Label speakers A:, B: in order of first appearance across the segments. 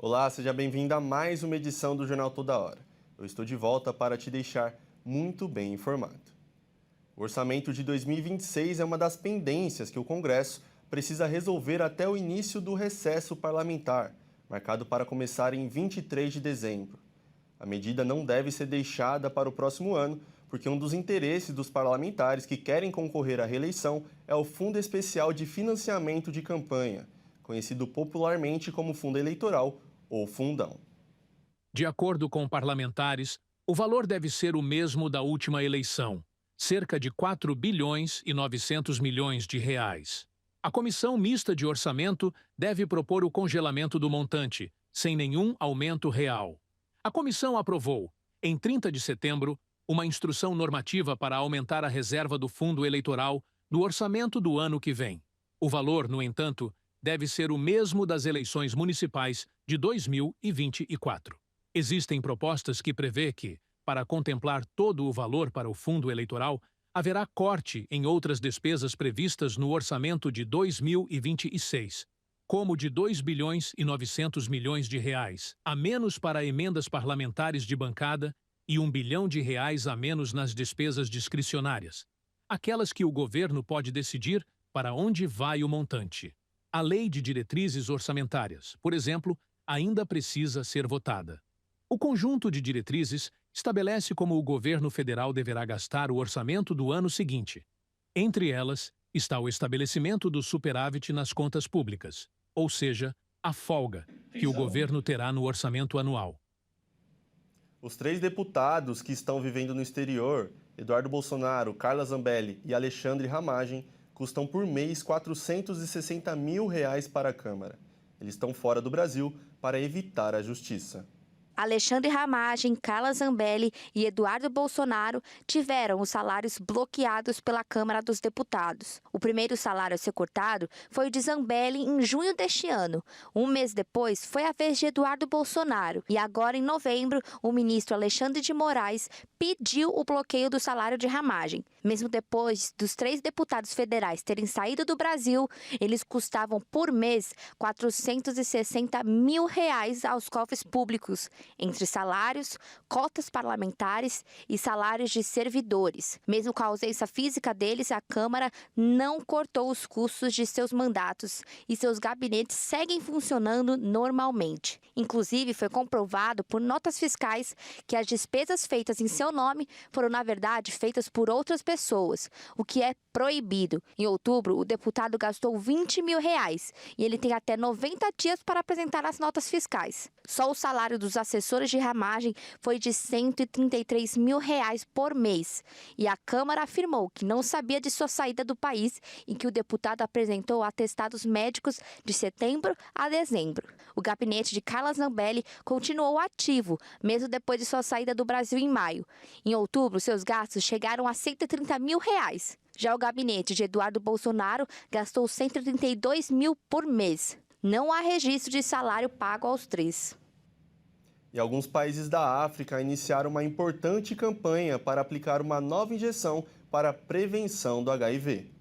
A: Olá, seja bem-vindo a mais uma edição do Jornal Toda Hora. Eu estou de volta para te deixar muito bem informado. O orçamento de 2026 é uma das pendências que o Congresso precisa resolver até o início do recesso parlamentar, marcado para começar em 23 de dezembro. A medida não deve ser deixada para o próximo ano, porque um dos interesses dos parlamentares que querem concorrer à reeleição é o Fundo Especial de Financiamento de Campanha, conhecido popularmente como Fundo Eleitoral ou Fundão.
B: De acordo com parlamentares, o valor deve ser o mesmo da última eleição, cerca de 4 bilhões e 900 milhões de reais. A Comissão Mista de Orçamento deve propor o congelamento do montante, sem nenhum aumento real. A comissão aprovou, em 30 de setembro, uma instrução normativa para aumentar a reserva do fundo eleitoral no orçamento do ano que vem. O valor, no entanto, deve ser o mesmo das eleições municipais de 2024. Existem propostas que prevê que, para contemplar todo o valor para o fundo eleitoral, haverá corte em outras despesas previstas no orçamento de 2026, como de 2 bilhões e 900 milhões de reais, a menos para emendas parlamentares de bancada e 1 bilhão de reais a menos nas despesas discricionárias, aquelas que o governo pode decidir para onde vai o montante. A Lei de Diretrizes Orçamentárias, por exemplo, ainda precisa ser votada. O conjunto de diretrizes estabelece como o governo federal deverá gastar o orçamento do ano seguinte. Entre elas, está o estabelecimento do superávit nas contas públicas, ou seja, a folga que o governo terá no orçamento anual.
A: Os 3 deputados que estão vivendo no exterior, Eduardo Bolsonaro, Carla Zambelli e Alexandre Ramagem, custam por mês R$ 460 mil para a Câmara. Eles estão fora do Brasil para evitar a justiça.
C: Alexandre Ramagem, Carla Zambelli e Eduardo Bolsonaro tiveram os salários bloqueados pela Câmara dos Deputados. O primeiro salário a ser cortado foi o de Zambelli em junho deste ano. Um mês depois, foi a vez de Eduardo Bolsonaro. E agora, em novembro, o ministro Alexandre de Moraes pediu o bloqueio do salário de Ramagem. Mesmo depois dos 3 deputados federais terem saído do Brasil, eles custavam por mês R$ 460 mil aos cofres públicos, entre salários, cotas parlamentares e salários de servidores. Mesmo com a ausência física deles, a Câmara não cortou os custos de seus mandatos e seus gabinetes seguem funcionando normalmente. Inclusive, foi comprovado por notas fiscais que as despesas feitas em seu nome foram, na verdade, feitas por outras pessoas, o que é proibido. Em outubro, o deputado gastou R$ 20 mil e ele tem até 90 dias para apresentar as notas fiscais. Só o salário dos assessores de Ramagem foi de R$ 133 mil por mês. E a Câmara afirmou que não sabia de sua saída do país e que o deputado apresentou atestados médicos de setembro a dezembro. O gabinete de Carla Zambelli continuou ativo, mesmo depois de sua saída do Brasil em maio. Em outubro, seus gastos chegaram a R$ 130 mil. Já o gabinete de Eduardo Bolsonaro gastou R$ 132 mil por mês. Não há registro de salário pago aos 3.
A: E alguns países da África iniciaram uma importante campanha para aplicar uma nova injeção para a prevenção do HIV.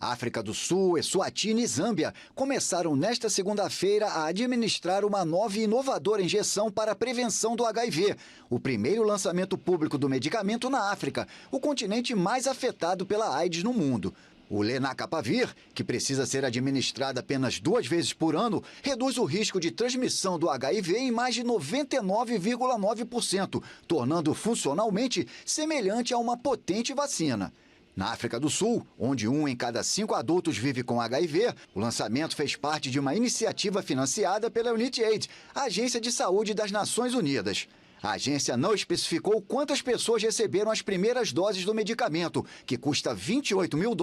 D: África do Sul, Eswatini e Zâmbia começaram nesta segunda-feira a administrar uma nova e inovadora injeção para a prevenção do HIV, o primeiro lançamento público do medicamento na África, o continente mais afetado pela AIDS no mundo. O lenacapavir, que precisa ser administrado apenas 2 vezes por ano, reduz o risco de transmissão do HIV em mais de 99,9%, tornando funcionalmente semelhante a uma potente vacina. Na África do Sul, onde 1 em cada 5 adultos vive com HIV, o lançamento fez parte de uma iniciativa financiada pela UNITAID, a Agência de Saúde das Nações Unidas. A agência não especificou quantas pessoas receberam as primeiras doses do medicamento, que custa $28 mil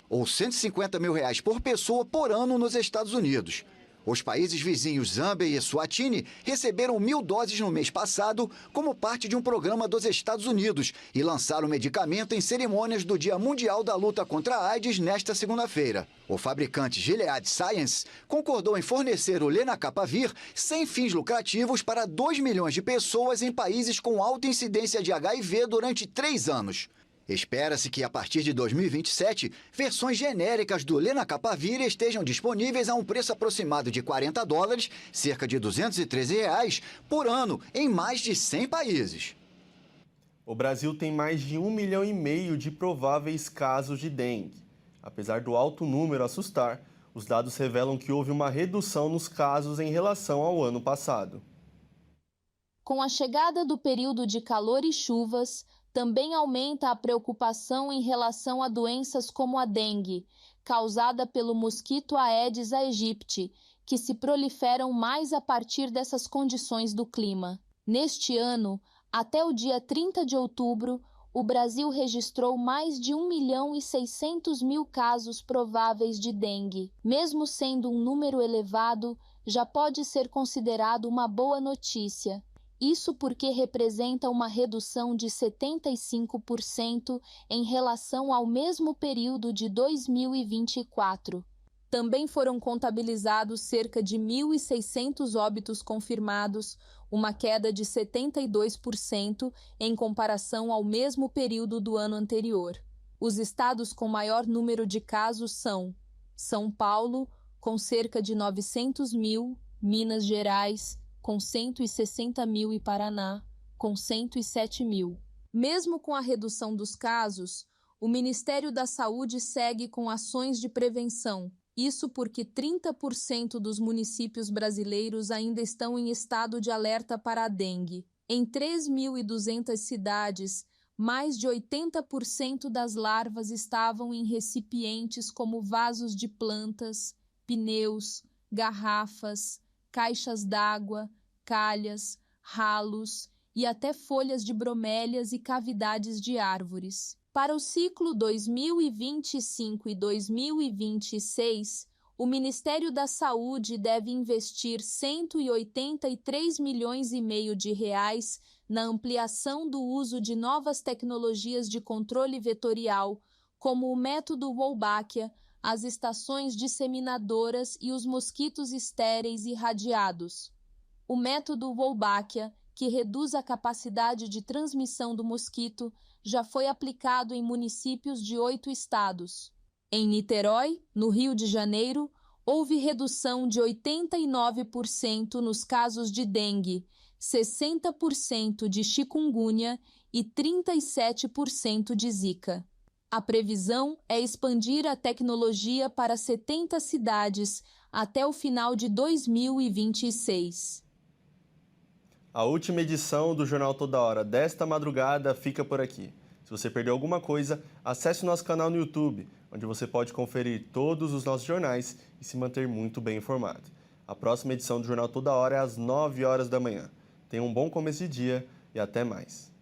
D: ou R$ 150 mil por pessoa por ano nos Estados Unidos. Os países vizinhos Zâmbia e Eswatini receberam 1.000 doses no mês passado como parte de um programa dos Estados Unidos e lançaram o medicamento em cerimônias do Dia Mundial da Luta contra a AIDS nesta segunda-feira. O fabricante Gilead Sciences concordou em fornecer o lenacapavir sem fins lucrativos para 2 milhões de pessoas em países com alta incidência de HIV durante 3 anos. Espera-se que, a partir de 2027, versões genéricas do Lenacapavir estejam disponíveis a um preço aproximado de $40, cerca de R$ 213, por ano, em mais de 100 países.
A: O Brasil tem mais de 1,5 milhão de prováveis casos de dengue. Apesar do alto número assustar, os dados revelam que houve uma redução nos casos em relação ao ano passado.
E: Com a chegada do período de calor e chuvas, também aumenta a preocupação em relação a doenças como a dengue, causada pelo mosquito Aedes aegypti, que se proliferam mais a partir dessas condições do clima. Neste ano, até o dia 30 de outubro, o Brasil registrou mais de 1.600.000 casos prováveis de dengue. Mesmo sendo um número elevado, já pode ser considerado uma boa notícia. Isso porque representa uma redução de 75% em relação ao mesmo período de 2024. Também foram contabilizados cerca de 1.600 óbitos confirmados, uma queda de 72% em comparação ao mesmo período do ano anterior. Os estados com maior número de casos são São Paulo, com cerca de 900.000, Minas Gerais, com 160.000 e Paraná, com 107.000. Mesmo com a redução dos casos, o Ministério da Saúde segue com ações de prevenção. Isso porque 30% dos municípios brasileiros ainda estão em estado de alerta para a dengue. Em 3.200 cidades, mais de 80% das larvas estavam em recipientes como vasos de plantas, pneus, garrafas, caixas d'água, calhas, ralos e até folhas de bromélias e cavidades de árvores. Para o ciclo 2025 e 2026, o Ministério da Saúde deve investir R$ 183,5 milhões na ampliação do uso de novas tecnologias de controle vetorial, como o método Wolbachia, as estações disseminadoras e os mosquitos estéreis irradiados. O método Wolbachia, que reduz a capacidade de transmissão do mosquito, já foi aplicado em municípios de 8 estados. Em Niterói, no Rio de Janeiro, houve redução de 89% nos casos de dengue, 60% de chikungunya e 37% de zika. A previsão é expandir a tecnologia para 70 cidades até o final de 2026.
A: A última edição do Jornal Toda Hora desta madrugada fica por aqui. Se você perdeu alguma coisa, acesse o nosso canal no YouTube, onde você pode conferir todos os nossos jornais e se manter muito bem informado. A próxima edição do Jornal Toda Hora é às 9 horas da manhã. Tenha um bom começo de dia e até mais.